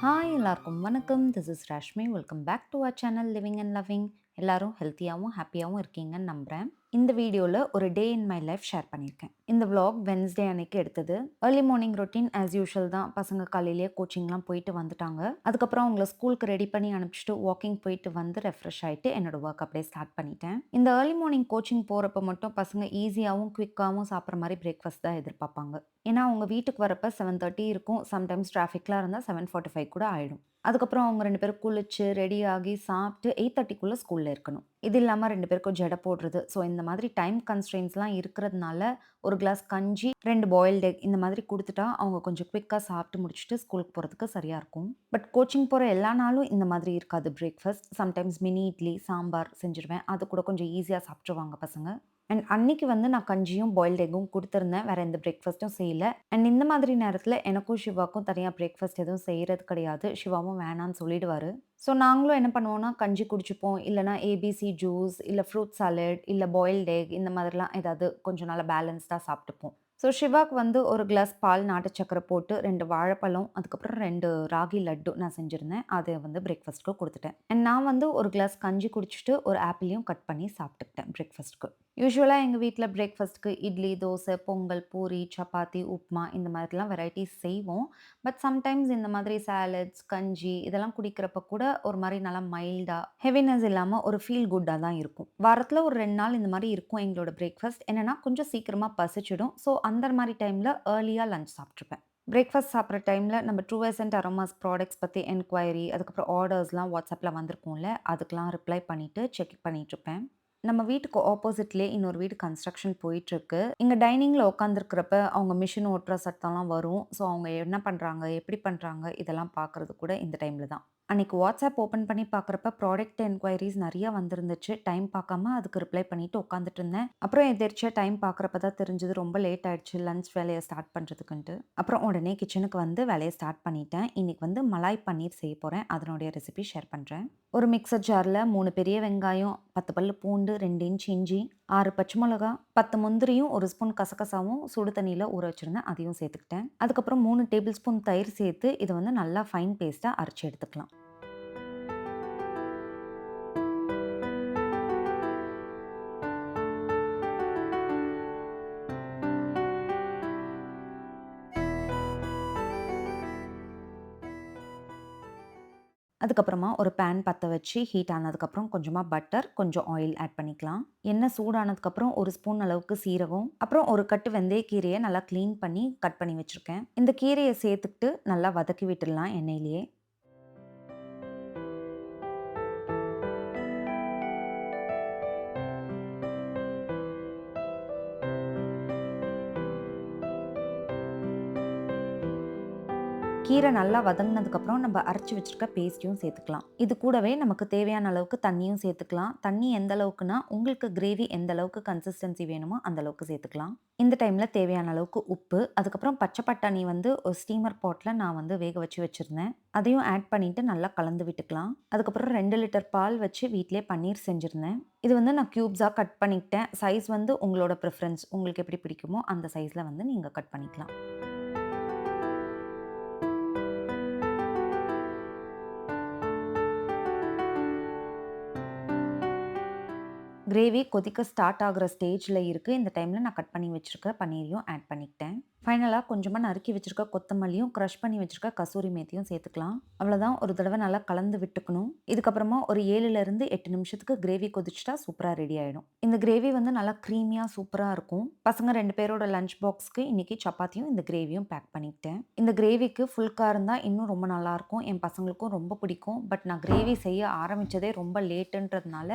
Hi எல்லாருக்கும் வணக்கம். This is Rashmi. Welcome back to our channel living and loving. எல்லாரும் ஹெல்த்தியாகவும் ஹாப்பியாகவும் இருக்கீங்கன்னு நம்புகிறேன். இந்த வீடியோவில் ஒரு day in my life share பண்ணியிருக்கேன். இந்த vlog வென்ஸ்டே அன்னைக்கு எடுத்தது. Early morning routine as usual தான். பசங்க காலையிலேயே கோச்சிங்லாம் போயிட்டு வந்துட்டாங்க. அதுக்கப்புறம் அவங்கள ஸ்கூலுக்கு ரெடி பண்ணி அனுப்பிச்சிட்டு வாக்கிங் போயிட்டு வந்து ரெஃப்ரெஷ் ஆகிட்டு என்னோட ஒர்க் அப்படியே ஸ்டார்ட் பண்ணிட்டேன். இந்த ஏர்லி மார்னிங் கோச்சிங் போகிறப்ப மட்டும் பசங்க ஈஸியாகவும் குவிக்காகவும் சாப்பிட்ற மாதிரி பிரேக்ஃபாஸ்ட் தான் எதிர்பார்ப்பாங்க. ஏன்னா அவங்க வீட்டுக்கு வரப்ப 7:30 இருக்கும். சம்டைம்ஸ் டிராஃபிக்லாம் இருந்தால் 7:45 கூட ஆயிடும். அதுக்கப்புறம் அவங்க 2 பேரும் குளிச்சு, ரெடி ஆகி, சாப்பிட்டு 8:30க்குள்ள ஸ்கூல்ல இருக்கணும். இது இல்லாம 2 பேருக்கும் ஜடை போடுறது. ஸோ இந்த மாதிரி டைம் கன்ஸ்ட்ரெயின்ஸ்லாம் இருக்கிறதுனால, ஒரு கிளாஸ் கஞ்சி, 2 பாயில்டு எக் இந்த மாதிரி குடுத்துட்டா, அவங்க கொஞ்சம் குயிக்கா சாப்பிட்டு முடிச்சுட்டு ஸ்கூலுக்கு போறதுக்கு சரியா இருக்கும். பட் கோச்சிங் போற எல்லா நாளும் இந்த மாதிரி இருக்காது breakfast. Sometimes mini idli, sambar செஞ்சுருவேன். அது கூட கொஞ்சம் ஈஸியா சாப்பிட்டுருவாங்க பசங்க. அண்ட் அன்னைக்கு வந்து நான் கஞ்சியும், பாயில்டு எக்கும் குடுத்துருந்தேன். வேற எந்த பிரேக்ஃபாஸ்ட்டும் செய்யல. அண்ட் இந்த மாதிரி நேரத்தில எனக்கும் சிவாக்கும் தனியா பிரேக்ஃபாஸ்ட் எதுவும் செய்றது கிடையாது. சிவாவும் வேணான்னு சொல்லிடுவாரு. ஸோ நாங்களும் என்ன பண்ணுவோம்னா, கஞ்சி குடிச்சுப்போம். இல்லன்னா ஏபிசி ஜூஸ், இல்ல ஃப்ரூட் சாலட், இல்ல பாயில்டு எக் இந்த மாதிரிலாம் ஏதாவது கொஞ்சம் நல்லா பேலன்ஸ்டா சாப்பிட்டுப்போம். ஸோ சிவாக்கு வந்து ஒரு கிளாஸ் பால், நாட்டு சர்க்கரை போட்டு 2 வாழைப்பழம், அதுக்கப்புறம் 2 ராகி லட்டு நான் செஞ்சிருந்தேன். அத வந்து பிரேக்ஃபாஸ்ட்க்கு குடுத்துட்டேன். அண்ட் நான் வந்து ஒரு கிளாஸ் கஞ்சி குடிச்சுட்டு, ஒரு ஆப்பிளையும் கட் பண்ணி சாப்பிட்டுக்கிட்டேன் பிரேக்ஃபாஸ்ட்க்கு. யூசுவலா எங்க வீட்ல பிரேக்ஃபாஸ்ட்க்கு இட்லி, தோசை, பொங்கல், பூரி, சப்பாத்தி, உப்மா இந்த மாதிரிலாம் வெரைட்டீஸ் செய்வோம். பட் சம்டைம்ஸ் இந்த மாதிரி சாலட்ஸ், கஞ்சி இதெல்லாம் குடிக்கிறப்ப கூட ஒரு மாரி நல்லா மைல்டா, ஹெவினஸ் இல்லாம ஒரு ஃபீல் குட்டா தான் இருக்கும். வாரத்துல ஒரு 2 நாள் இந்த மாரி இருக்கும் எங்களோட பிரேக்ஃபாஸ்ட். என்னன்னா கொஞ்சம் சீக்கிரமா பசிச்சிடும். ஸோ அந்த மாரி டைம்ல ஏர்லியா லஞ்ச் சாப்ட்டுருப்பேன். பிரேக்ஃபாஸ்ட் சாப்பிடுற டைம்ல நம்ம ட்ரூஎசன்ட் அரோமாஸ் ப்ராடக்ட்ஸ் பத்தி என்குயரி, அதுக்கப்புறம் ஆர்டர்ஸ்லாம் WhatsAppல வந்திருக்கும்ல, அதுக்கெல்லாம் ரிப்ளை பண்ணிட்டு செக் பண்ணிட்டுருப்பேன். நம்ம வீட்டுக்கு ஆப்போசிட்லயே இன்னொரு வீடு கன்ஸ்ட்ரக்ஷன் போயிட்டுருக்கு. இங்க டைனிங்ல உட்காந்துருக்கிறப்ப அவங்க மிஷின் ஓட்டுற சத்தம்லாம் வரும். ஸோ அவங்க என்ன பண்றாங்க? எப்படி பண்றாங்க? இதெல்லாம் பார்க்கறது கூட இந்த டைம்ல தான். அன்னைக்கு WhatsApp ஓப்பன் பண்ணி பார்க்குறப்ப ப்ராடக்ட் என்குயரீஸ் நெறைய வந்திருந்துச்சு. டைம் பார்க்காம அதுக்கு ரிப்ளை பண்ணிட்டு உட்காந்துட்டு இருந்தேன். அப்புறம் எதேர்ச்சியா டைம் பார்க்குறப்ப தான் தெரிஞ்சது ரொம்ப லேட் ஆயிடுச்சு லஞ்ச் வேலைய ஸ்டார்ட் பண்றதுக்குன்ட்டு. அப்புறம் உடனே கிச்சனுக்கு வந்து வேலைய ஸ்டார்ட் பண்ணிட்டேன். இன்னைக்கு வந்து மலாய் பன்னீர் செய்ய போறேன். அதனுடைய ரெசிபி ஷேர் பண்றேன். ஒரு மிக்ஸர் ஜார்ல 3 பெரிய வெங்காயம், 10 பல்லு பூண்டு, 2 இன்ச் இஞ்சி, 6 பச்சை மிளகா, 10 முந்திரியும், 1 ஸ்பூன் கசகசாவும் சுடு தண்ணீல ஊற வச்சிருந்தேன். அதையும் சேர்த்துக்கிட்டேன். அதுக்கப்புறம் 3 டேபிள் ஸ்பூன் தயிர் சேர்த்து இத வந்து நல்லா ஃபைன் பேஸ்ட்டா அரைச்சு எடுத்துக்கலாம். அதுக்கப்புறமா ஒரு பேன் பத்த வச்சு ஹீட் ஆனதுக்கப்புறம் கொஞ்சமா பட்டர், கொஞ்சம் ஆயில் ஆட் பண்ணிக்கலாம். எண்ணெய் சூடானதுக்கப்புறம் 1 ஸ்பூன் அளவுக்கு சீரகம், அப்புறம் ஒரு கட்டு வெந்தயக்கீரைய நல்லா கிளீன் பண்ணி கட் பண்ணி வச்சிருக்கேன். இந்த கீரைய சேர்த்துக்கிட்டு நல்லா வதக்கி விட்டுடலாம் எண்ணெயிலேயே. கீரை நல்லா வதங்குனதுக்கப்புறம் நம்ம அரைச்சு வச்சிருக்க பேஸ்ட்டையும் சேர்த்துக்கலாம். இது கூடவே நமக்கு தேவையான அளவுக்கு தண்ணியும் சேர்த்துக்கலாம். தண்ணி எந்த அளவுக்குன்னா, உங்களுக்கு கிரேவி எந்த அளவுக்கு கன்சிஸ்டன்சி வேணுமோ அந்த அளவுக்கு சேர்த்துக்கலாம். இந்த டைம்ல தேவையான அளவுக்கு உப்பு, அதுக்கப்புறம் பச்சை பட்டாணி வந்து ஒரு ஸ்டீமர் பாட்ல நான் வந்து வேக வச்சு வச்சிருந்தேன். அதையும் ஆட் பண்ணிட்டு நல்லா கலந்து விட்டுக்கலாம். அதுக்கப்புறம் 2 லிட்டர் பால் வச்சு வீட்லயே பன்னீர் செஞ்சிருந்தேன். இது வந்து நான் கியூப்ஸா கட் பண்ணிக்கிட்டேன். சைஸ் வந்து உங்களோட ப்ரிஃபரன்ஸ். உங்களுக்கு எப்படி பிடிக்குமோ அந்த சைஸ்ல வந்து நீங்க கட் பண்ணிக்கலாம். கிரேவி கொதிக்க ஸ்டார்ட் ஆகுற ஸ்டேஜ்ல இருக்கு. இந்த டைம்ல நான் கட் பண்ணி வச்சிருக்க பன்னீரையும் ஆட் பண்ணிக்கிட்டேன். ஃபைனலா கொஞ்சமா நறுக்கி வச்சிருக்க கொத்தமல்லியும், கிரஷ் பண்ணி வச்சிருக்க கசூரி மேத்தியும் சேர்த்துக்கலாம். அவ்வளோதான், ஒரு தடவை நல்லா கலந்து விட்டுக்கணும். இதுக்கப்புறமா ஒரு 7லிருந்து 8 நிமிஷத்துக்கு கிரேவி கொதிச்சுட்டா சூப்பரா ரெடி ஆயிடும். இந்த கிரேவி வந்து நல்லா க்ரீமியா சூப்பரா இருக்கும். பசங்க 2 பேரோட லஞ்ச் பாக்ஸ்க்கு இன்னைக்கு சப்பாத்தியும், இந்த கிரேவியும் பேக் பண்ணிக்கிட்டேன். இந்த கிரேவிக்கு ஃபுல்கா இருந்தா இன்னும் ரொம்ப நல்லாயிருக்கும். என் பசங்களுக்கும் ரொம்ப பிடிக்கும். பட் நான் கிரேவி செய்ய ஆரம்பிச்சதே ரொம்ப லேட்டுன்றதுனால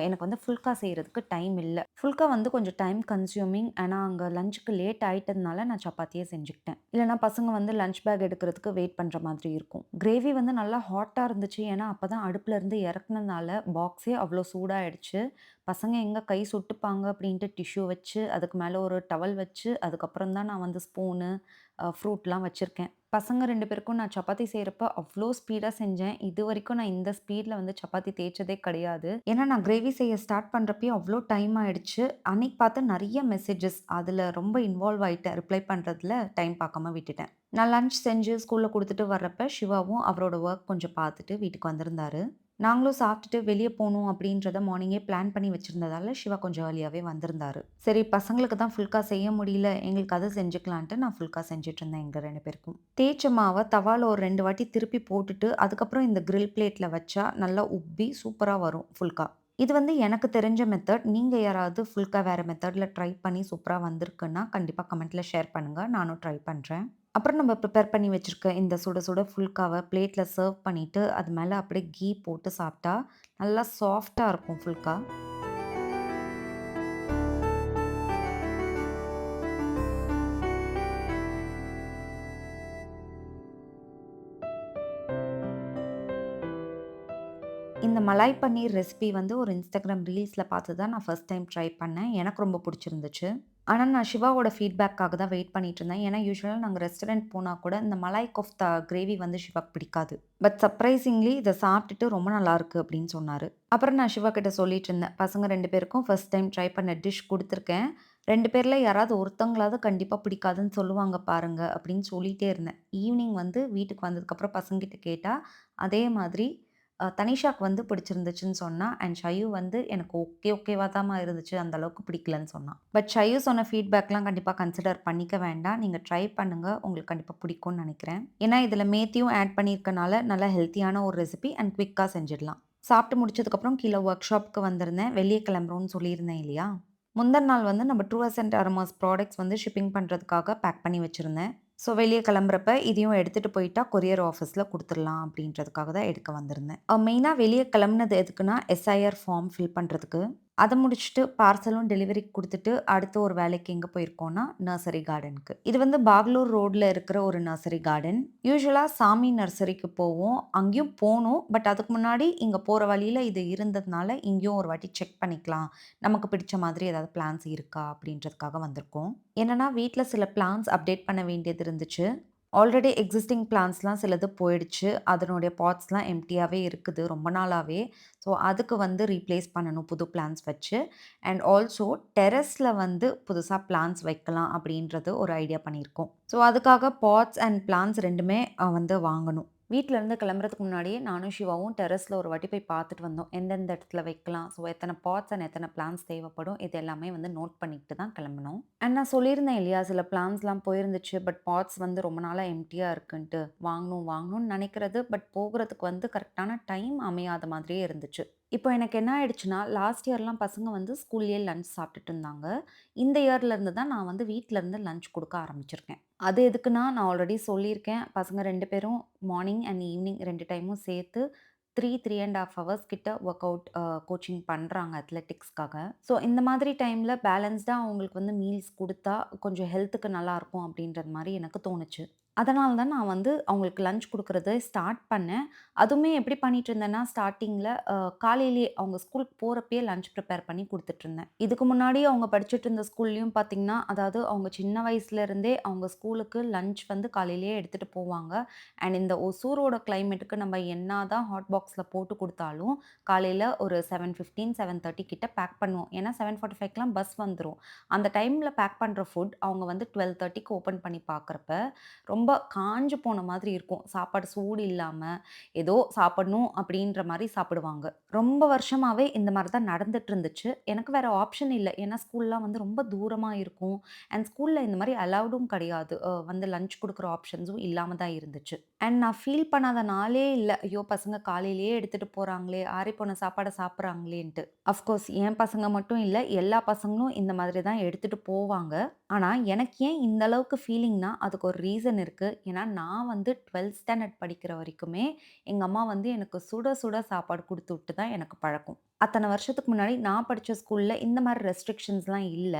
எனக்கு வந்து ஃபுல்கா செய்றதுக்கு டைம் இல்ல. ஃபுல்கா வந்து கொஞ்சம் டைம் கன்சியூமிங். ஆனா, அங்க லஞ்சுக்கு லேட் ஆயிட்டதுனால நான் சப்பாத்தியே செஞ்சுக்கிட்டேன். இல்லன்னா பசங்க வந்து லஞ்ச் பேக் எடுக்கிறதுக்கு வெயிட் பண்ற மாதிரி இருக்கும். கிரேவி வந்து நல்லா ஹாட்டா இருந்துச்சு. ஏன்னா, அப்பதான் அடுப்புல இருந்து இறக்குனதுனால பாக்ஸே அவ்ளோ சூடாயிடுச்சு. பசங்க எங்க கை சுட்டுப்பாங்க அப்படின்ட்டு டிஷ்யூ வச்சு, அதுக்கு மேல ஒரு டவல் வச்சு, அதுக்கப்புறம் தான் நான் வந்து ஸ்பூனு, ஃப்ரூட்லாம் வச்சிருக்கேன். பசங்க 2 பேருக்கும் நான் சப்பாத்தி செய்றப்ப அவ்ளோ ஸ்பீடா செஞ்சேன். இதுவரைக்கும் நான் இந்த ஸ்பீட்ல வந்து சப்பாத்தி தேய்ச்சதே கிடையாது. ஏன்னா நான் கிரேவி செய்ய ஸ்டார்ட் பண்றப்பயே அவ்ளோ டைம் ஆயிடுச்சு. அன்னைக்கு பார்த்து நெறைய மெசேஜஸ் அதுல ரொம்ப இன்வால்வ் ஆயிட்டேன். ரிப்ளை பண்றதுல டைம் பார்க்காம விட்டுட்டேன். நான் லஞ்ச் செஞ்சு ஸ்கூல்ல குடுத்துட்டு வர்றப்ப சிவாவும் அவரோட வொர்க் கொஞ்சம் பார்த்துட்டு வீட்டுக்கு வந்திருந்தாரு. நாங்களும் சாப்பிட்டுட்டு வெளிய போணும் அப்படின்றத மார்னிங்கே பிளான் பண்ணி வச்சிருந்ததால, சிவா கொஞ்சம் ஏர்லியாவே வந்திருந்தாரு. சரி பசங்களுக்கு தான் ஃபுல்கா செய்ய முடியல, எங்களுக்கு அத செஞ்சுக்கலான்ட்டு நான் ஃபுல்கா செஞ்சுட்டுருந்தேன் எங்க 2 பேருக்கும். தேய்ச்ச மாவ தவால ஒரு 2 வாட்டி திருப்பி போட்டுட்டு, அதுக்கப்புறம் இந்த கிரில் பிளேட்ல வச்சா நல்லா உப்பி சூப்பரா வரும் ஃபுல்கா. இது வந்து எனக்கு தெரிஞ்ச மெத்தட். நீங்க யாராவது ஃபுல்கா வேற மெத்தட்ல ட்ரை பண்ணி சூப்பரா வந்திருக்குன்னா, கண்டிப்பா கமெண்ட்ல ஷேர் பண்ணுங்க. நானும் ட்ரை பண்றேன். அப்புறம் நம்ம ப்ரிப்பேர் பண்ணி வச்சிருக்க இந்த சுட சுட ஃபுல்காவ பிளேட்ல சர்வ் பண்ணிட்டு, அது மேல அப்படியே கீ போட்டு சாப்பிட்டா, நல்லா சாஃப்ட்டா இருக்கும் ஃபுல்கா. இந்த மலாய் பன்னீர் ரெசிபி வந்து ஒரு Instagram ரீல்ஸ்ல பார்த்து தான் நான் ஃபர்ஸ்ட் டைம் ட்ரை பண்ணேன். எனக்கு ரொம்ப புடிச்சிருந்துச்சு. ஆனா, நான் சிவாவோட ஃபீட்பேக்காக தான் வெயிட் பண்ணிட்டு இருந்தேன். ஏன்னா, யூசுவலா நாங்க ரெஸ்டாரண்ட் போனா கூட இந்த மலாய் கோஃப்தா கிரேவி வந்து சிவாக்கு பிடிக்காது. பட் சர்ப்ரைசிங்லி இத சாப்பிட்டுட்டு ரொம்ப நல்லாயிருக்கு அப்படின்னு சொன்னாரு. அப்புறம் நான் சிவா கிட்ட சொல்லிட்டு இருந்தேன். பசங்க 2 பேருக்கும் ஃபர்ஸ்ட் டைம் ட்ரை பண்ண டிஷ் குடுத்துருக்கேன். 2 பேர்ல யாராவது ஒருத்தவங்களாவது கண்டிப்பா பிடிக்காதுன்னு சொல்லுவாங்க பாருங்க அப்படின்னு சொல்லிட்டே இருந்தேன். ஈவினிங் வந்து வீட்டுக்கு வந்ததுக்கப்புறம் பசங்ககிட்ட கேட்டா, அதே மாதிரி தனிஷாக்கு வந்து பிடிச்சிருந்துச்சுன்னு சொன்னா. அண்ட் ஷையு வந்து எனக்கு ஓகேவா தாம்மா இருந்துச்சு. அந்த அளவுக்கு பிடிக்கலன்னு சொன்னான். பட் ஷையு சொன்ன ஃபீட்பேக்லாம் கண்டிப்பா கன்சிடர் பண்ணிக்க வேண்டாம். நீங்க ட்ரை பண்ணுங்க. உங்களுக்கு கண்டிப்பா பிடிக்கும்னு நெனைக்கிறேன். ஏன்னா இதில மேத்தியும் ஆட் பண்ணியிருக்கனால நல்லா ஹெல்த்தியான ஒரு ரெசிபி அண்ட் குயிக்கா செஞ்சிடலாம். சாப்பிட்டு முடிச்சதுக்கப்புறம் கீழ ஒர்க் ஷாப்க்கு வந்திருந்தேன். வெளிய கிளம்புறோம்னு சொல்லியிருந்தேன் இல்லையா? முந்தன நாள் வந்து நம்ம ட்ரூ அசென்ட் அரோமாஸ் ப்ராடக்ட்ஸ் வந்து ஷிப்பிங் பண்றதுக்காக பேக் பண்ணி வச்சிருந்தேன். ஸோ வெளிய கிளம்புறப்ப இதையும் எடுத்துட்டு போயிட்டா கொரியர் ஆஃபீஸ்ல குடுத்துடலாம் அப்படின்றதுக்காக தான் எடுக்க வந்திருந்தேன். மெயினா வெளிய கிளம்புனது எதுக்குன்னா, எஸ்ஐஆர் ஃபார்ம் ஃபில் பண்றதுக்கு. அத முடிச்சுட்டு பார்சலும் டெலிவரிக்கு குடுத்துட்டு, அடுத்து ஒரு வேலைக்கு எங்க போயிருக்கோம்னா, நர்சரி கார்டனுக்கு. இது வந்து பாகலூர் ரோட்ல இருக்கிற ஒரு நர்சரி கார்டன். யூசுவலா சாமி நர்சரிக்கு போவோம். அங்கேயும் போனோம். பட் அதுக்கு முன்னாடி இங்க போற வழியில இது இருந்ததுனால, இங்கேயும் ஒரு வாட்டி செக் பண்ணிக்கலாம். நமக்கு பிடிச்ச மாதிரி ஏதாவது பிளான்ஸ் இருக்கா? அப்படின்றதுக்காக வந்திருக்கோம். என்னன்னா, வீட்ல சில பிளான்ஸ் அப்டேட் பண்ண வேண்டியது இருந்துச்சு. ஆல்ரெடி எக்ஸிஸ்டிங் பிளான்ட்ஸ்லாம் சிலது போயிடுச்சு. அதனுடைய பாட்ஸ்லாம் எம்ப்டியாவே இருக்குது ரொம்ப நாளாவே. ஸோ, அதுக்கு வந்து ரீப்ளேஸ் பண்ணணும் புது பிளான்ட்ஸ் வச்சு. அண்ட் ஆல்சோ டெர்ரஸ்ல வந்து புதுசா பிளான்ட்ஸ் வைக்கலாம் அப்படின்றது ஒரு ஐடியா பண்ணியிருக்கோம். ஸோ, அதுக்காக பாட்ஸ் அண்ட் பிளான்ட்ஸ் 2மே வந்து வாங்கணும். வீட்ல இருந்து கிளம்புறதுக்கு முன்னாடியே நானும் சிவாவும் டெர்ரஸ்ல ஒரு வாட்டி போய் பார்த்துட்டு வந்தோம். எந்தெந்த இடத்துல வைக்கலாம், ஸோ எத்தன பாட்ஸ் அண்ட் எத்தன பிளான்ட்ஸ் தேவைப்படும், இது எல்லாமே வந்து நோட் பண்ணிக்கிட்டு தான் கிளம்புனோம். அண்ட் நான் சொல்லியிருந்தேன் இல்லையா, சில பிளான்ட்ஸ்லாம் போயிருந்துச்சு. பட் பாட்ஸ் வந்து ரொம்ப நாளா எம்ப்டியா இருக்குன்ட்டு. வாங்கணும்னு நினைக்கிறது. பட் போகுறதுக்கு வந்து கரெக்ட்டான டைம் அமையாத மாதிரியே இருந்துச்சு. இப்போ எனக்கு என்ன ஆயிடுச்சுன்னா, லாஸ்ட் இயர்லாம் பசங்க வந்து ஸ்கூல்லயே லஞ்ச் சாப்பிட்டுட்டு இருந்தாங்க. இந்த இயர்ல இருந்து தான் நான் வந்து வீட்ல இருந்து லஞ்ச் குடுக்க ஆரம்பிச்சிருக்கேன். அது எதுக்குன்னா, நான் ஆல்ரெடி சொல்லியிருக்கேன். பசங்க 2 பேரும் மார்னிங் அண்ட் ஈவினிங் 2 டைமும் சேர்த்து 3 1/2 ஹவர்ஸ் கிட்ட ஒர்க் அவுட் கோச்சிங் பண்றாங்க அத்லெட்டிக்ஸ்க்காக. ஸோ இந்த மாதிரி டைம்ல பேலன்ஸ்டா அவங்களுக்கு வந்து மீல்ஸ் குடுத்தா கொஞ்சம் ஹெல்த்துக்கு நல்லாயிருக்கும் அப்படின்றது மாரி எனக்கு தோணுச்சு. அதனால தான் நான் வந்து அவங்களுக்கு லஞ்ச் குடுக்குறத ஸ்டார்ட் பண்ணேன். அதுவுமே எப்படி பண்ணிட்டு இருந்தேன்னா, ஸ்டார்ட்டிங்ல காலையிலேயே அவங்க ஸ்கூலுக்கு போறப்பயே லஞ்ச் ப்ரிப்பேர் பண்ணி குடுத்துட்டுருந்தேன். இதுக்கு முன்னாடி அவங்க படிச்சுட்டு இருந்த ஸ்கூல்லயும் பார்த்தீங்கன்னா, அதாவது அவங்க சின்ன வயசுல இருந்தே அவங்க ஸ்கூலுக்கு லஞ்ச் வந்து காலையிலேயே எடுத்துட்டு போவாங்க. அண்ட் இந்த ஒசூரோட கிளைமேட்டுக்கு நம்ம என்னாதான் ஹாட் பாக்ஸ்ல போட்டு குடுத்தாலும், காலையில ஒரு 7:15, 7:30 கிட்ட பேக் பண்ணுவோம். ஏன்னா 7:45க்குலாம் பஸ் வந்துரும். அந்த டைம்ல பேக் பண்ற ஃபுட் அவங்க வந்து 12:30க்கு ஓப்பன் பண்ணி பார்க்குறப்ப, ரொம்ப காஞ்சு போன மாதிரி இருக்கும். சாப்பாடு சூடு இல்லாம, ஏதோ சாப்பிடணும் அப்படின்ற மாரி சாப்பிடுவாங்க. ரொம்ப வருஷமாவே இந்த மாரி தான் நடந்துட்டு இருந்துச்சு. எனக்கு வேற ஆப்ஷன் இல்ல. ஏன்னா ஸ்கூல்லாம் வந்து ரொம்ப தூரமா இருக்கும். அண்ட் ஸ்கூல்ல இந்த மாரி அலவுடும் கிடையாது. வந்து லஞ்ச் குடுக்குற ஆப்ஷன்ஸும் இல்லாம தான் இருந்துச்சு. அண்ட் நான் ஃபீல் பண்ணாத நாளே இல்ல. ஐயோ! பசங்க காலையிலேயே எடுத்துட்டு போறாங்களே, ஆறிப்போன சாப்பாட சாப்பிடுறாங்களேன்ட்டு. அஃப்கோர்ஸ் என் பசங்க மட்டும் இல்ல, எல்லா பசங்களும் இந்த மாதிரி தான் எடுத்துட்டு போவாங்க. ஆனா, எனக்கு ஏன் இந்த அளவுக்கு ஃபீலிங்னா, அதுக்கு ஒரு ரீசன் இருக்கு. ஏன்னா, நான் வந்து 12த் ஸ்டாண்டர்ட் படிக்கிற வரைக்குமே, எங்க அம்மா வந்து எனக்கு சுட சுட சாப்பாடு குடுத்து விட்டு தான் எனக்கு பழக்கம். அத்தன வருஷத்துக்கு முன்னாடி நான் படிச்ச ஸ்கூல்ல இந்த மாரி ரெஸ்ட்ரிக்ஷன்ஸ்லாம் இல்ல.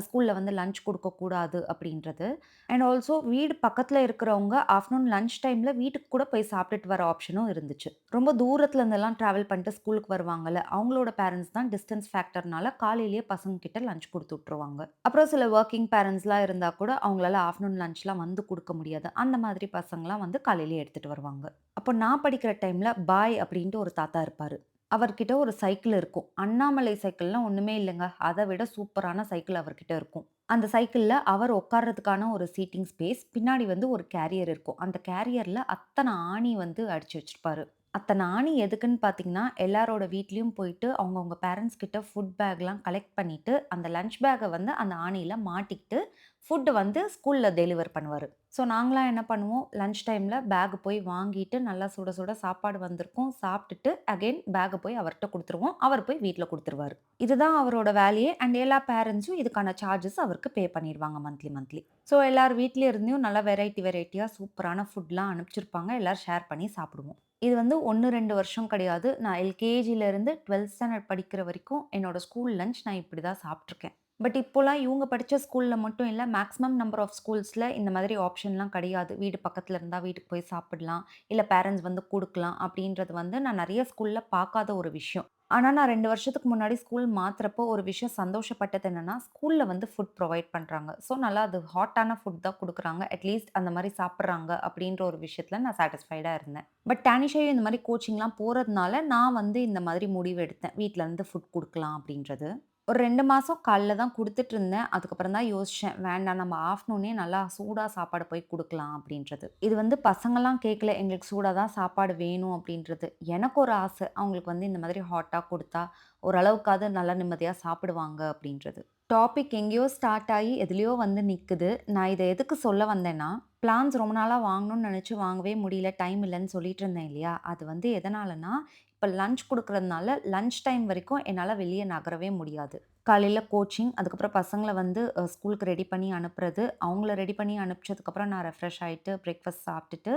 ஸ்கூல்ல வந்து லஞ்ச் குடுக்கக்கூடாது அப்படின்றது. அண்ட் ஆல்சோ வீடு பக்கத்துல இருக்கிறவங்க ஆஃப்டர்நூன் லஞ்ச் டைம்ல வீட்டுக்கு கூட போய் சாப்பிட்டுட்டு வர ஆப்ஷனும் இருந்துச்சு. ரொம்ப தூரத்துல இருந்தெல்லாம் டிராவல் பண்ணிட்டு ஸ்கூலுக்கு வருவாங்கல்ல, அவங்களோட பேரண்ட்ஸ் தான் டிஸ்டன்ஸ் ஃபேக்டர்னால காலையிலேயே பசங்க கிட்ட லஞ்ச் குடுத்து விட்டுருவாங்க. அப்புறம் சில வொர்க்கிங் பேரண்ட்ஸ்லாம் இருந்தா கூட அவங்களால ஆஃப்டர்நூன் லஞ்ச்லாம் வந்து குடுக்க முடியாது. அந்த மாதிரி பசங்கலாம் வந்து காலையிலேயே எடுத்துட்டு வருவாங்க. அப்போ நான் படிக்கிற டைம்ல பாய் அப்படின்ட்டு ஒரு தாத்தா இருப்பாரு. அவர்கிட்ட ஒரு சைக்கிள் இருக்கும். அண்ணாமலை சைக்கிள்லாம் ஒண்ணுமே இல்லங்க. அத விட சூப்பரான சைக்கிள் அவர்கிட்ட இருக்கும். அந்த சைக்கிள்ல அவர் உட்கார்றதுக்கான ஒரு சீட்டிங் ஸ்பேஸ், பின்னாடி வந்து ஒரு கேரியர் இருக்கும். அந்த கேரியர்ல அத்தன ஆணி வந்து அடிச்சு வச்சிருப்பாரு. அத்தன ஆணி எதுக்குன்னு பார்த்தீங்கன்னா, எல்லாரோட வீட்லயும் போயிட்டு அவங்கவங்க பேரண்ட்ஸ் கிட்ட ஃபுட் பேக்லாம் கலெக்ட் பண்ணிட்டு, அந்த லஞ்ச் பேக்க வந்து அந்த ஆணியில மாட்டிக்கிட்டு, ஃபுட் வந்து ஸ்கூல்ல டெலிவர் பண்ணுவாரு. ஸோ நாங்கலாம் என்ன பண்ணுவோம், லஞ்ச் டைம்ல பேக் போய் வாங்கிட்டு, நல்லா சுட சுட சாப்பாடு வந்திருக்கும். சாப்பிட்டுட்டு அகைன் பேக்க போய் அவர்ட்ட குடுத்துருவோம். அவர் போய் வீட்ல குடுத்துருவாரு. இதுதான் அவரோட வேலையே. அண்ட் எல்லா பேரண்ட்ஸும் இதுக்கான சார்ஜஸ் அவருக்கு பே பண்ணிருவாங்க மந்த்லி மந்த்லி. ஸோ எல்லார் வீட்ல இருந்தும் நல்லா வெரைட்டியா சூப்பரான ஃபுட்லாம் அனுப்பிச்சிருப்பாங்க. எல்லாரும் ஷேர் பண்ணி சாப்பிடுவோம். இது வந்து 1, 2 வருஷம் கிடையாது. நான் எல்கேஜிலருந்து 12த் ஸ்டாண்டர்ட் படிக்கிற வரைக்கும் என்னோட ஸ்கூல் லஞ்ச் நான் இப்படி தான் சாப்பிட்டுருக்கேன். பட் இப்போலாம் இவுங்க படிச்ச ஸ்கூல்ல மட்டும் இல்ல, மேக்ஸிமம் நம்பர் ஆஃப் ஸ்கூல்ஸ்ல இந்த மாதிரி ஆப்ஷன்லாம் கிடையாது. வீடு பக்கத்துல இருந்தா வீட்டுக்கு போய் சாப்பிடலாம். இல்ல பேரண்ட்ஸ் வந்து குடுக்கலாம் அப்படின்றது வந்து நான் நெறைய ஸ்கூல்ல பார்க்காத ஒரு விஷயம். ஆனா நான் 2 வருஷத்துக்கு முன்னாடி ஸ்கூல் மாத்துறப்போ ஒரு விஷயம் சந்தோஷப்பட்டது என்னன்னா, ஸ்கூல்ல வந்து ஃபுட் ப்ரொவைட் பண்றாங்க. ஸோ நல்லா அது ஹாட்டான ஃபுட் தான் குடுக்குறாங்க. அட்லீஸ்ட் அந்த மாரி சாப்பிடுறாங்க அப்படின்ற ஒரு விஷயத்துல நான் சாட்டிஸ்ஃபைடா இருந்தேன். பட் டானிஷாயும் இந்த மாரி கோச்சிங்லாம் போறதுனால நான் வந்து இந்த மாதிரி முடிவு எடுத்தேன். வீட்ல இருந்து ஃபுட் குடுக்கலாம் அப்படின்றது. ஒரு 2 மாசம் காலைல தான் குடுத்துட்டுருந்தேன். அதுக்கப்புறம் தான் யோசிச்சேன். வேண்டாம் நம்ம ஆஃப்டர்நூனே நல்லா சூடா சாப்பாடு போய் குடுக்கலாம் அப்படின்றது. இது வந்து பசங்கலாம் கேட்கல. எங்களுக்கு சூடா தான் சாப்பாடு வேணும் அப்படின்றது. எனக்கு ஒரு ஆசை. அவங்களுக்கு வந்து இந்த மாதிரி ஹாட்டா குடுத்தா, ஓரளவுக்காவது நல்லா நிம்மதியா சாப்பிடுவாங்க அப்படின்றது. டாபிக் எங்கேயோ ஸ்டார்ட் ஆயி எதுலயோ வந்து நிக்குது. நான் இத எதுக்கு சொல்ல வந்தேன்னா, பிளான்ஸ் ரொம்ப நாளா வாங்கணும்னு நெனச்சு வாங்கவே முடியல. டைம் இல்லன்னு சொல்லிட்டு இருந்தேன் இல்லையா? அது வந்து எதனாலன்னா, இப்ப லஞ்ச் குடுக்குறதுனால, லஞ்ச் டைம் வரைக்கும் என்னால வெளிய நகரவே முடியாது. காலையில கோச்சிங், அதுக்கப்புறம் பசங்கள வந்து ஸ்கூலுக்கு ரெடி பண்ணி அனுப்புறது. அவங்கள ரெடி பண்ணி அனுப்பிச்சதுக்கப்புறம் நான் ரெஃப்ரெஷ் ஆயிட்டு, பிரேக்ஃபாஸ்ட் சாப்பிட்டுட்டு,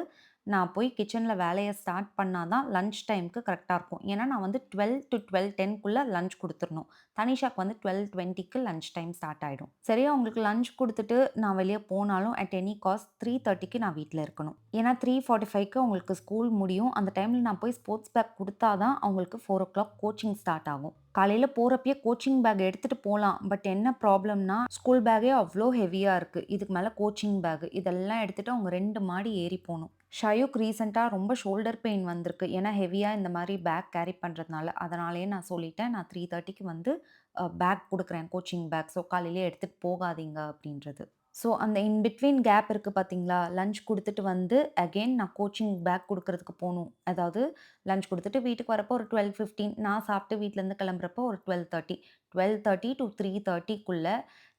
நான் போய் கிச்சன்ல வேலைய ஸ்டார்ட் பண்ணா தான் லஞ்ச் டைம்க்கு கரெக்ட்டா இருக்கும். ஏன்னா, நான் வந்து 12 டூ 12:10க்குள்ள லஞ்ச் குடுத்துறணும். தனிஷாக்கு வந்து 12:20க்கு லஞ்ச் டைம் ஸ்டார்ட் ஆயிடும். சரி அவங்களுக்கு லஞ்ச் குடுத்துட்டு நான் வெளிய போனாலும் அட் எனி காஸ்ட் 3:30க்கு நான் வீட்ல இருக்கணும். ஏன்னா 3:45க்கு அவங்களுக்கு ஸ்கூல் முடியும். அந்த டைம்ல நான் போய் ஸ்போர்ட்ஸ் பேக் குடுத்தா தான் அவங்களுக்கு 4:00 கோச்சிங் ஸ்டார்ட் ஆகும். காலையில போறப்பயே கோச்சிங் பேக் எடுத்துட்டு போலாம். பட் என்ன ப்ராப்ளம்னா, ஸ்கூல் பேக்கே அவ்ளோ ஹெவியா இருக்கு. இதுக்கு மேல கோச்சிங் பேக் இதெல்லாம் எடுத்துட்டு அவங்க 2 மாடி ஏறி போணும். ஷயுக்கு ரீசென்ட்டா ரொம்ப ஷோல்டர் பெயின் வந்திருக்கு. ஏன்னா ஹெவியா இந்த மாரி பேக் கேரி பண்றதுனால. அதனாலேயே நான் சொல்லிட்டேன். நான் 3:30க்கு வந்து பேக் குடுக்குறேன். Coaching back. ஸோ காலையிலேயே எடுத்துட்டு போகாதீங்க அப்படின்றது. ஸோ அந்த இன் பிட்வீன் கேப் இருக்கு பார்த்தீங்களா? லஞ்ச் குடுத்துட்டு வந்து அகைன் நான் கோச்சிங் பேக் குடுக்குறதுக்கு போணும். அதாவது லஞ்ச் குடுத்துட்டு வீட்டுக்கு வரப்போ ஒரு 12:15 நான் சாப்பிட்டு வீட்லருந்து கிளம்புறப்போ ஒரு 12:30 12:30 டூ 3:30க்குள்ள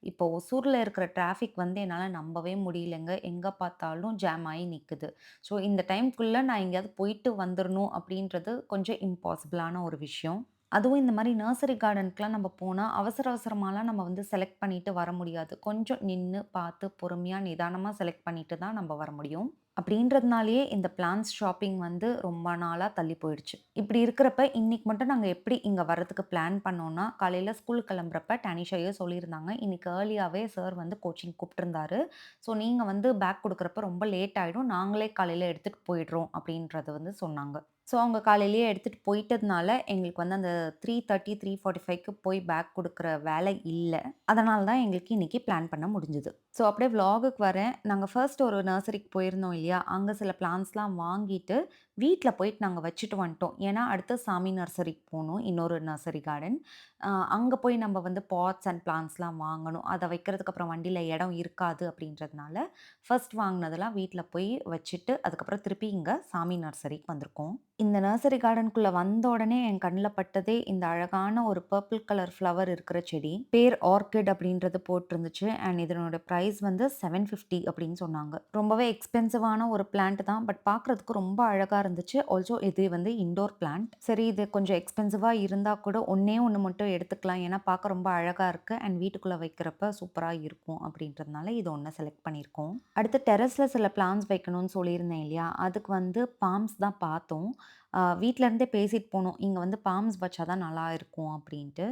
இப்போ ஒசூர்ல இருக்கிற டிராஃபிக் வந்து என்னால நம்பவே முடியலங்க. எங்க பார்த்தாலும் ஜாம் ஆயி நிக்குது. ஸோ இந்த டைம்க்குள்ள நான் எங்கேயாவது போயிட்டு வந்துரணும் அப்படின்றது கொஞ்சம் இம்பாசிபிளான ஒரு விஷயம். அதுவும் இந்த மாரி நர்சரி கார்டனுக்குலாம் நம்ம போனா, அவசர அவசரமாலாம் நம்ம வந்து செலக்ட் பண்ணிட்டு வர முடியாது. கொஞ்சம் நின்னு, பார்த்து, பொறுமையா, நிதானமா செலக்ட் பண்ணிட்டு தான் நம்ப வர முடியும். அப்படின்றதுனாலேயே இந்த பிளான்ஸ் ஷாப்பிங் வந்து ரொம்ப நாளா தள்ளி போயிடுச்சு. இப்படி இருக்கிறப்ப, இன்னைக்கு மட்டும் நாங்க எப்படி இங்க வரதுக்கு பிளான் பண்ணோம்னா, காலையில ஸ்கூல் கிளம்புறப்ப டானிஷாயே சொல்லியிருந்தாங்க. இன்னைக்கு ஏர்லியாவே சார் வந்து கோச்சிங் கூப்ட்டுருந்தாரு. ஸோ நீங்க வந்து பேக் குடுக்குறப்ப ரொம்ப லேட் ஆயிடும். நாங்களே காலையில எடுத்துட்டு போயிடுறோம் அப்படின்றத வந்து சொன்னாங்க. ஸோ அவங்க காலையிலேயே எடுத்துட்டு போயிட்டதுனால, எங்களுக்கு வந்து அந்த 3:30, 3:45க்கு போய் பேக் குடுக்குற வேலை இல்ல. அதனால தான் எங்களுக்கு இன்னைக்கு பிளான் பண்ண முடிஞ்சது. ஸோ அப்படியே விளாகுக்கு வரேன். நாங்க ஃபர்ஸ்ட் ஒரு நர்சரிக்கு போயிருந்தோம் இல்லையா? அங்க சில பிளான்ட்ஸ்லாம் வாங்கிட்டு, வீட்ல போயிட்டு நாங்க வச்சுட்டு வந்துட்டோம். ஏன்னா, அடுத்து சாமி நர்சரிக்கு போணும். இன்னொரு நர்சரி கார்டன். அங்க போய் நம்ம வந்து பாட்ஸ் அண்ட் பிளான்ட்ஸ்லாம் வாங்கணும். அத வைக்கிறதுக்கு அப்புறம் வண்டியில இடம் இருக்காது அப்படின்றதுனால, ஃபர்ஸ்ட் வாங்குனதெல்லாம் வீட்ல போய் வச்சுட்டு, அதுக்கப்புறம் திருப்பி இங்க சாமி நர்சரிக்கு வந்திருக்கோம். இந்த நர்சரி கார்டனுக்குள்ள வந்த உடனே என் கண்ல பட்டதே இந்த அழகான ஒரு பர்பிள் கலர் ஃப்ளவர் இருக்கிற செடி. பேர் ஆர்க்கிட் அப்படின்றது போட்டிருந்துச்சு. அண்ட் இதனோட பிரைஸ் வந்து 750 அப்படின்னு சொன்னாங்க. ரொம்பவே எக்ஸ்பென்சிவான ஒரு பிளான்ட் தான். பட் பார்க்கறதுக்கு ரொம்ப அழகா இருந்துச்சு. ஆல்சோ இது வந்து இன்டோர் பிளான்ட். சரி இது கொஞ்சம் எக்ஸ்பென்சிவா இருந்தா கூட ஒண்ணே ஒண்ணு மட்டும் எடுத்துக்கலாம். ஏன்னா பார்க்க ரொம்ப அழகா இருக்கு. அண்ட் வீட்டுக்குள்ள வைக்கிறப்ப சூப்பரா இருக்கும் அப்படின்றதுனால இது ஒண்ண செலக்ட் பண்ணியிருக்கோம். அடுத்து டெர்ரஸ்ல சில பிளான்ட்ஸ் வைக்கணும்னு சொல்லியிருந்தேன் இல்லையா? அதுக்கு வந்து பாம்ஸ் தான் பார்த்தோம். வீட்லருந்தே பேசிட்டு போனோம். இங்க வந்து பாம்ஸ் வச்சா தான் நல்லா இருக்கும் அப்டின்ட்டு.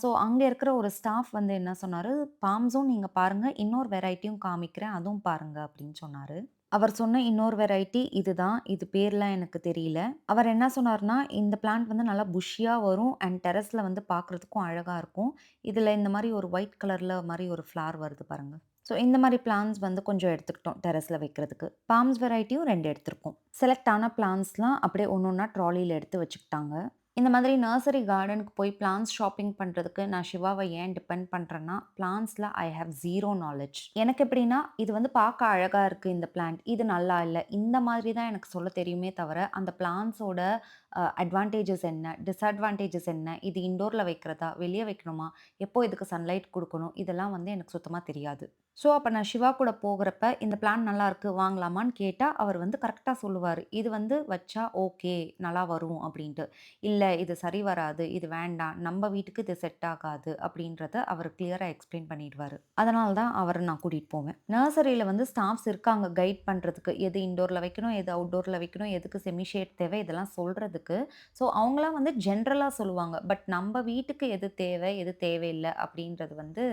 ஸோ அங்க இருக்கிற ஒரு ஸ்டாஃப் வந்து என்ன சொன்னாரு, "பாம்ஸும் நீங்க பாருங்க, இன்னொரு வெரைட்டியும் காமிக்கிறேன். அதுவும் பாருங்க" அப்டின்னு சொன்னாரு. அவர் சொன்ன இன்னொரு வெரைட்டி இதுதான். இது பேர்லாம் எனக்கு தெரியல. அவர் என்ன சொன்னாருன்னா, "இந்த பிளான்ட் வந்து நல்லா புஷ்ஷியா வரும் அண்ட் டெர்ரஸ்ல வந்து பார்க்கறதுக்கும் அழகா இருக்கும். இதுல இந்த மாரி ஒரு ஒயிட் கலர்ல மாரி ஒரு ஃப்ளார் வருது பாருங்க." ஸோ இந்த மாரி பிளான்ட்ஸ் வந்து கொஞ்சம் எடுத்துக்கிட்டோம் டெர்ரஸ்ல வைக்கிறதுக்கு. பாம்ஸ் வெரைட்டியும் 2 எடுத்திருக்கோம். செலக்ட் ஆன பிளான்ட்ஸ்லாம் அப்படியே ஒண்ணொண்ணா ட்ராலில எடுத்து வச்சுக்கிட்டாங்க. இந்த மாதிரி நர்சரி கார்டனுக்கு போய் பிளான்ட்ஸ் ஷாப்பிங் பண்றதுக்கு நான் சிவாவ ஏன் டிபெண்ட் பண்றேன்னா, பிளான்ட்ஸ்ல ஐ ஹேவ் 0 நாலேட்ஜ். எனக்கு எப்படின்னா, இது வந்து பார்க்க அழகா இருக்கு இந்த பிளான்ட். இது நல்லா இல்ல. இந்த மாதிரி தான் எனக்கு சொல்ல தெரியுமே தவிர, அந்த பிளான்ட்ஸோட அட்வான்டேஜஸ் என்ன? டிஸ்அட்வான்டேஜஸ் என்ன? இது இன்டோர்ல வைக்கிறதா? வெளிய வைக்கணுமா? எப்போ இதுக்கு சன்லைட் குடுக்கணும்? இதெல்லாம் வந்து எனக்கு சுத்தமா தெரியாது. ஸோ, அப்ப நான் சிவா கூட போகுறப்ப, "இந்த பிளான் நல்லாருக்கு. வாங்கலாமான்னு?" கேட்டா, அவர் வந்து கரெக்ட்டா சொல்லுவாரு. "இது வந்து வச்சா ஓகே. நல்லா வரும்." அப்படின்ட்டு. "இல்ல இது சரி வராது. இது வேண்டாம். நம்ப வீட்டுக்கு இது செட் ஆகாது." அப்படின்றத அவரு கிளியரா எக்ஸ்ப்ளைன் பண்ணிடுவாரு. அதனால தான் அவர நான் கூட்டிட்டு போவேன். நர்சரியில வந்து ஸ்டாஃப்ஸ் இருக்காங்க கைட் பண்றதுக்கு. எது இன்டோர்ல வைக்கணும், எது அவுட்டோர்ல வைக்கணும், எதுக்கு செமி ஷேட் தேவை, இதெல்லாம் சொல்றதுக்கு. ஸோ, அவங்கலாம் வந்து ஜென்ரலா சொல்லுவாங்க. பட் நம்ப வீட்டுக்கு எது தேவை, எது தேவையில்ல அப்படின்றது வந்து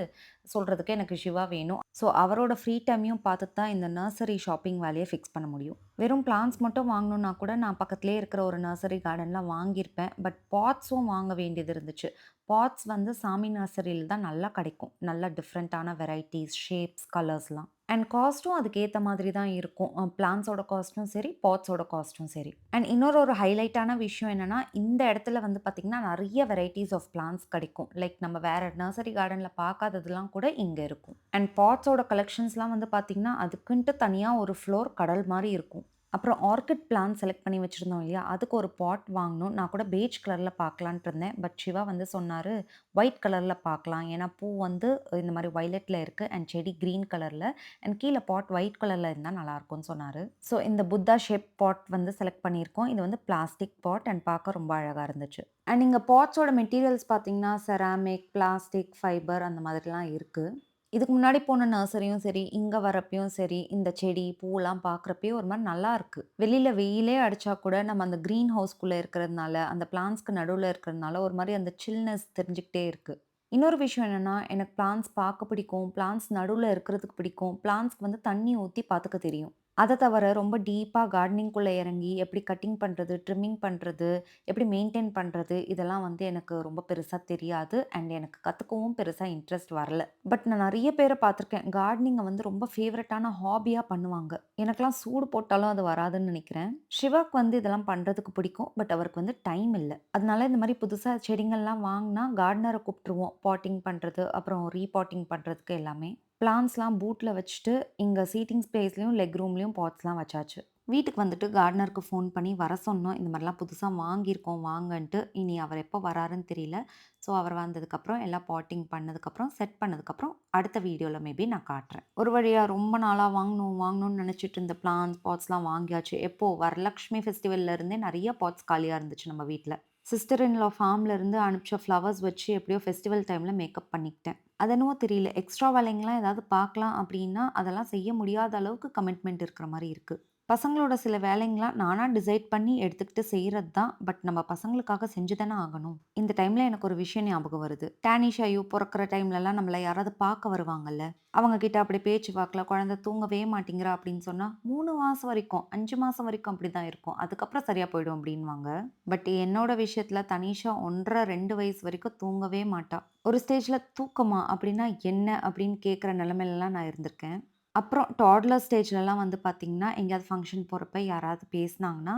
சொல்றதுக்கு எனக்கு சிவா வேணும். ஸோ, அவரோட ஃப்ரீ டைமையும் பார்த்துட்டு தான் இந்த நர்சரி ஷாப்பிங் வேலைய ஃபிக்ஸ் பண்ண முடியும். வெறும் பிளான்ட்ஸ் மட்டும் வாங்கணும்னா கூட நான் பக்கத்திலேயே இருக்கிற ஒரு நர்சரி கார்டன்ல வாங்கியிருப்பேன். பட் பாட்ஸும் வாங்க வேண்டியது இருந்துச்சு. பாட்ஸ் வந்து சாமி நர்சரியில தான் நல்லா கிடைக்கும். நல்ல டிஃப்ரெண்ட்டான வெரைட்டீஸ், ஷேப்ஸ், கலர்ஸ்லாம். அண்ட் காஸ்ட்டும் அதுக்கு ஏத்த மாதிரி தான் இருக்கும். பிளான்ட்ஸோட காஸ்ட்டும் சரி, பாட்ஸோட காஸ்ட்டும் சரி. அண்ட் இன்னொரு ஒரு ஹைலைட்டான விஷயம் என்னன்னா, இந்த இடத்துல வந்து பார்த்தீங்கன்னா, நெறைய வெரைட்டீஸ் ஆஃப் பிளான்ட்ஸ் கிடைக்கும். லைக் நம்ம வேற நர்சரி கார்டன்ல பார்க்காததெல்லாம் கூட இங்க இருக்கும். அண்ட் பாட்ஸோட கலெக்ஷன்ஸ்லாம் வந்து பார்த்தீங்கன்னா, அதுக்குன்ட்டு தனியா ஒரு ஃப்ளோர் கடல் மாரி இருக்கும். அப்புறம் ஆர்க்கிட் பிளான்ட் செலக்ட் பண்ணி வச்சிருந்தோம் இல்லையா? அதுக்கு ஒரு பாட் வாங்கணும். நான் கூட பெய்ஜ் கலர்ல பார்க்கலான்ட்டு இருந்தேன். பட் சிவா வந்து சொன்னாரு, ஒயிட் கலர்ல பார்க்கலாம். ஏன்னா பூ வந்து இந்த மாரி வயலட்ல இருக்கு அண்ட் செடி கிரீன் கலர்ல அண்ட் கீழ பாட் ஒயிட் கலர்ல இருந்தா நல்லாருக்கும்னு சொன்னாரு. ஸோ இந்த புத்தா ஷேப் பாட் வந்து செலக்ட் பண்ணியிருக்கோம். இது வந்து பிளாஸ்டிக் பாட் அண்ட் பார்க்க ரொம்ப அழகா இருந்துச்சு. அண்ட் இங்க பாட்ஸோட மெட்டீரியல்ஸ் பார்த்தீங்கன்னா, செராமிக், பிளாஸ்டிக், ஃபைபர் அந்த மாதிரிலாம் இருக்கு. இதுக்கு முன்னாடி போன நர்சரியும் சரி, இங்க வரப்பயும் சரி, இந்த செடி, பூலாம் பார்க்குறப்பயே ஒரு மாரி நல்லாருக்கு. வெளியில வெயிலே அடிச்சா கூட நம்ம அந்த கிரீன் ஹவுஸ்குள்ள இருக்கிறதுனால, அந்த பிளான்ட்ஸ்க்கு நடுவுல இருக்கிறதுனால ஒரு மாரி அந்த சில்னஸ் தெரிஞ்சுக்கிட்டே இருக்கு. இன்னொரு விஷயம் என்னன்னா, எனக்கு பிளான்ட்ஸ் பார்க்க பிடிக்கும். பிளான்ட்ஸ் நடுவுல இருக்கிறதுக்கு பிடிக்கும். பிளான்ட்ஸ்க்கு வந்து தண்ணி ஊத்தி பார்த்துக்க தெரியும். அத தவிர ரொம்ப டீப்பா கார்டனிங்குள்ள இறங்கி எப்படி கட்டிங் பண்றது, ட்ரிம்மிங் பண்றது, எப்படி மெயின்டெயின் பண்றது, இதெல்லாம் வந்து எனக்கு ரொம்ப பெருசா தெரியாது. அண்ட் எனக்கு கத்துக்கவும் பெருசா இன்ட்ரெஸ்ட் வரல. பட் நான் நெறைய பேர பார்த்துருக்கேன். கார்டனிங்க வந்து ரொம்ப ஃபேவரட்டான ஹாபியா பண்ணுவாங்க. எனக்கெல்லாம் சூடு போட்டாலும் அது வராதுன்னு நெனைக்கிறேன். சிவாக்கு வந்து இதெல்லாம் பண்றதுக்கு பிடிக்கும். பட் அவருக்கு வந்து டைம் இல்ல. அதனால இந்த மாரி புதுசா செடிங்கள்லாம் வாங்குனா கார்டனர கூப்ட்டுருவோம். பாட்டிங் பண்றது, அப்புறம் ரீபாட்டிங் பண்றதுக்கு எல்லாமே. பிளான்ட்ஸ்லாம் பூட்ல வச்சுட்டு, இங்க சீட்டிங் ஸ்பேஸ்லயும், லெக் ரூம்லயும் பாட்ஸ்லாம் வச்சாச்சு. வீட்டுக்கு வந்துட்டு கார்டனருக்கு ஃபோன் பண்ணி வர சொன்னோம். இந்த மாரிலாம் புதுசா வாங்கியிருக்கோம் வாங்கன்ட்டு. இனி அவர் எப்போ வராருன்னு தெரியல. ஸோ அவர் வந்ததுக்கப்புறம் எல்லாம் பாட்டிங் பண்ணதுக்கப்புறம், செட் பண்ணதுக்கப்புறம் அடுத்த வீடியோல மேபி நான் காட்டுறேன். ஒரு வழியா ரொம்ப நாளா வாங்கணும் வாங்கணும்னு நெனச்சிட்டு இருந்த பிளான்ட்ஸ், பாட்ஸ்லாம் வாங்கியாச்சு. எப்போ வரலக்ஷ்மி ஃபெஸ்டிவல்ல இருந்தே நெறைய பாட்ஸ் காலியா இருந்துச்சு நம்ம வீட்ல. சிஸ்டர் இன் லா ஃபார்ம்ல இருந்து அனுப்பிச்ச ஃப்ளவர்ஸ் வச்சு எப்படியோ ஃபெஸ்டிவல் டைம்ல மேக்கப் பண்ணிக்கிட்டேன். அது என்னவோ தெரியல. எக்ஸ்ட்ரா வேலைங்கலாம் ஏதாவது பார்க்கலாம் அப்டின்னா, அதெல்லாம் செய்ய முடியாத அளவுக்கு கமிட்மெண்ட் இருக்கிற மாரி இருக்கு. பசங்களோட சில வேலைங்கலாம் நானா டிசைட் பண்ணி எடுத்துக்கிட்டு செய்றது தான். பட் நம்ம பசங்களுக்காக செஞ்சு தானே ஆகணும். இந்த டைம்ல எனக்கு ஒரு விஷயம் ஞாபகம் வருது. டானிஷ், ஐயூ பொறக்கிற டைம்லலாம் நம்மள யாராவது பார்க்க வருவாங்கல்ல. அவங்க கிட்ட அப்படி பேச்சு வாக்குல குழந்தை தூங்கவே மாட்டேங்கிறா அப்படின்னு சொன்னா, 3 மாசம் வரைக்கும், 5 மாசம் வரைக்கும் அப்படிதான் இருக்கும். அதுக்கப்புறம் சரியா போயிடும் அப்படின்னுவாங்க. பட் என்னோட விஷயத்துல தனிஷா 1 1/2, 2 வயசு வரைக்கும் தூங்கவே மாட்டா. ஒரு ஸ்டேஜ்ல தூக்கமா? அப்படின்னா என்ன? அப்படின்னு கேட்குற நிலைமையிலலாம் நான் இருந்திருக்கேன். அப்புறம் டாட்லர் ஸ்டேஜ்லலாம் வந்து பார்த்தீங்கன்னா, எங்கேயாவது ஃபங்ஷன் போறப்ப யாராவது பேசினாங்கன்னா,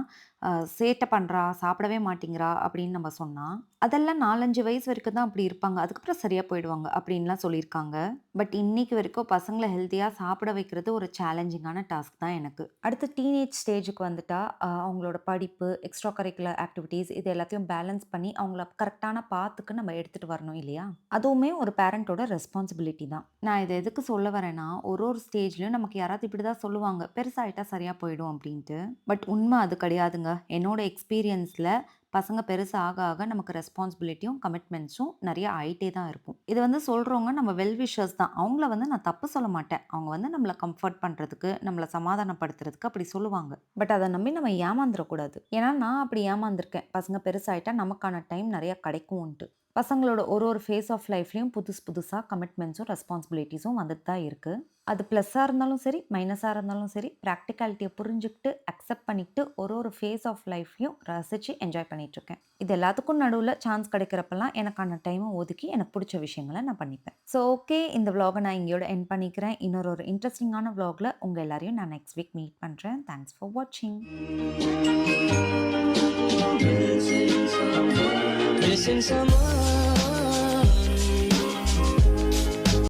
"சேட்டை பண்றா, சாப்பிடவே மாட்டேங்கிறா" அப்படின்னு நம்ம சொன்னா, அதெல்லாம் 4, 5 வயசு வரைக்கும் தான் அப்படி இருப்பாங்க. அதுக்கப்புறம் சரியா போயிடுவாங்க அப்படின்லாம் சொல்லியிருக்காங்க. பட் இன்னைக்கு வரைக்கும் பசங்கள ஹெல்த்தியா சாப்பிட வைக்கிறது ஒரு சேலஞ்சிங்கான டாஸ்க் தான் எனக்கு. அடுத்து டீனேஜ் ஸ்டேஜுக்கு வந்துட்டா, அவங்களோட படிப்பு, எக்ஸ்ட்ரா கரிக்குலர் ஆக்டிவிட்டீஸ் இது எல்லாத்தையும் பேலன்ஸ் பண்ணி அவங்கள கரெக்ட்டான பாத்துக்கு நம்ம எடுத்துட்டு வரணும் இல்லையா? அதுவுமே ஒரு பேரண்டோட ரெஸ்பான்சிபிலிட்டி தான். நான் இத எதுக்கு சொல்ல வரேன்னா, ஒரு ஒரு ஸ்டேஜ்லயும் நமக்கு யாராவது இப்படி தான் சொல்லுவாங்க. பெருசாயிட்டா சரியா போயிடும் அப்படின்ட்டு. பட் உண்ம அது கிடையாதுங்க. என்னோட எக்ஸ்பீரியன்ஸ்ல பசங்க பெருசு ஆக ஆக நமக்கு ரெஸ்பான்சிபிலிட்டியும், கமிட்மெண்ட்ஸும் நெறைய ஆயிட்டே தான் இருக்கும். இது வந்து சொல்றவங்க நம்ம வெல் விஷர்ஸ் தான். அவங்கள வந்து நான் தப்பு சொல்ல மாட்டேன். அவங்க வந்து நம்மள கம்ஃபர்ட் பண்றதுக்கு, நம்மள சமாதானப்படுத்துறதுக்கு அப்படி சொல்லுவாங்க. பட் அத நம்பி நம்ம ஏமாந்துறக்கூடாது. ஏன்னா நான் அப்படி ஏமாந்துருக்கேன். பசங்க பெருசாயிட்டா நமக்கான டைம் நெறைய கிடைக்கும்ன்ட்டு. பசங்களோட ஒரு ஒரு ஃபேஸ் ஆஃப் லைஃப்லயும் புதுசா கமிட்மெண்ட்ஸும், ரெஸ்பான்சிபிலிட்டீஸும் வந்துட்டு தான் இருக்கு. அது ப்ளஸ்ஸா இருந்தாலும் சரி, மைனஸா இருந்தாலும் சரி, பிராக்டிகாலிட்டிய புரிஞ்சுகிட்டு, அக்செப்ட் பண்ணிக்கிட்டு, ஒரு ஒரு ஃபேஸ் ஆஃப் லைஃப்பையும் ரசிச்சு என்ஜாய் பண்ணிட்டுருக்கேன். இது எல்லாத்துக்கும் நடுவுல சான்ஸ் கிடைக்கிறப்பலாம் எனக்கான டைம ஒதுக்கி, எனக்கு புடிச்ச விஷயங்கள நான் பண்ணிப்பேன். ஸோ ஓகே, இந்த விளாக நான் இங்கேயோட எண்ட் பண்ணிக்கிறேன். இன்னொரு ஒரு இன்ட்ரஸ்டிங்கான விளாக்ல உங்க எல்லாரையும் நான் நெக்ஸ்ட் வீக் மீட் பண்றேன். தேங்க்ஸ் ஃபார் வாட்சிங். Missing someone